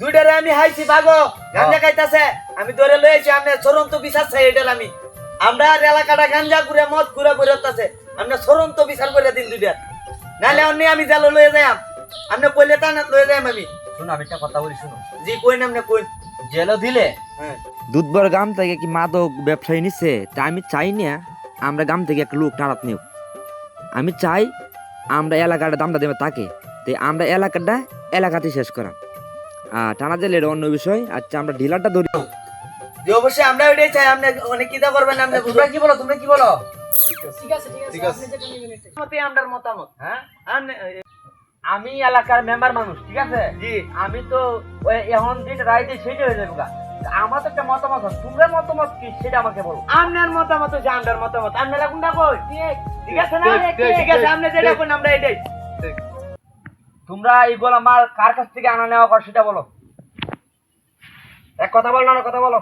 দুইটারে আমি হাইছি ভাগো গাঞ্জা খাইতাছে আমি ধরে লইছি আমনে চরন্ত বিচার চাই এটার আমি আমরা আর এলাকাটা গাঞ্জা ঘুরে মদ ঘুরে ঘুরে হতাছে আমরা চরন্ত বিচার করে দিন দুইটা নালে অন্য আমি জালো লয়ে যাইম আমনে কইলে তা না লয়ে যাইম আমি শুনো আমি একটা কথা বলি শুনো জি কই নামনে কই জেলো দিলে হ্যাঁ দুধবর গ্রাম থেকে কি মাদক ব্যবসায়ী নিচ্ছে তা আমি চাই না আমরা গ্রাম থেকে একটা লোক টানাত নিও আমি চাই আমরা এলাকাটা দামটা দেবে তাকে তো আমরা এলাকাতে শেষ করা আর টানা দিলে এটা অন্য বিষয় আচ্ছা আমরা ডিলারটা ধরি যে অবশ্যই আমরা ওইটাই চাই আপনি অনেক কিতা করবেন আপনি তোমরা কি বলো ঠিক আছে আপনি যেটা নেবেন এটাই। মতে আমরার মতামত হ্যাঁ আমনে- আমি এলাকার মেম্বার মানুষ ঠিক আছে জি আমি তো এখন যেটা রায় দিই সেটা হয়ে যাবে গা। আমার তো একটা মতামত আছে তোমরা মতামত কি সেটা আমাকে বলো আমনার মতামত যে আমরার মতামত আপনারা কোনটা কই ঠিক আছে না ঠিক আছে আপনি যেটা কোন আমরা এটাই তোমরা এইগুলো আমার কার কাছ থেকে আনা নেওয়া কর সেটা বলো এক কথা বলো না কথা বলো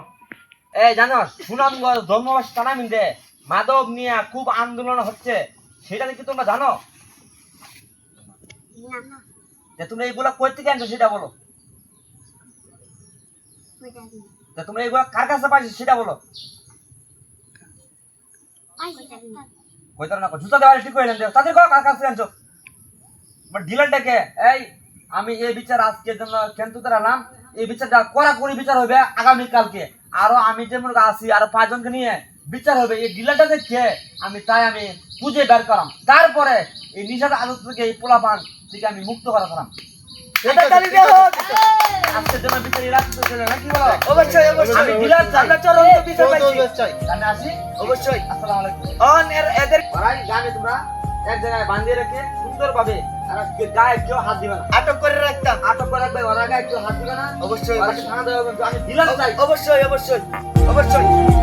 এই জানো সুনামগঞ্জ ধর্মবাসী থানা মিন্দে মাদক নিয়ে খুব আন্দোলন হচ্ছে সেটা কি তোমরা জানো যে তোমরা এইগুলা কই থেকে আনছো সেটা বলো যে তোমরা এইগুলা কার কাছে পাইছো সেটা বলো কইতার না জুতা দেওয়ালে ঠিক হইলেন তাদের কার কাছে আনছো ডিলারটাকে এই আমি এই বিচার আজকের জন্য কেন রাখলাম এই বিচারটা কড়াকড়ি বিচার হবে আগামী কালকে আরো আমি যেমন আছি আরো 5 জনকে নিয়ে বিচার হবে এই ডিলারটা দেখে আমি খুঁজে বের করাম তারপরে এই নিশার আদত থেকে এই পোলাপান থেকে আমি মুক্ত করাতাম এটা তালি দাও আজকের জন্য বিচার রাখতে না কি বলো অবশ্যই অবশ্যই আমি ডিলার আমরা চরন্ত বিচার পাইছি আমি আসি অবশ্যই আসসালামু আলাইকুম অন এদের ভাই গানে তোমরা এক জায়গায় বাঁধিয়ে রেখে সুন্দরভাবে আর আজকে গায়ে কেউ হাত দিবে না আটক করে রাখতাম আটক করে রাখবে ওরা গায়ে কেউ হাত দিবে না অবশ্যই ওরা থানা দেওয়া আমি ডিলার চাই অবশ্যই অবশ্যই অবশ্যই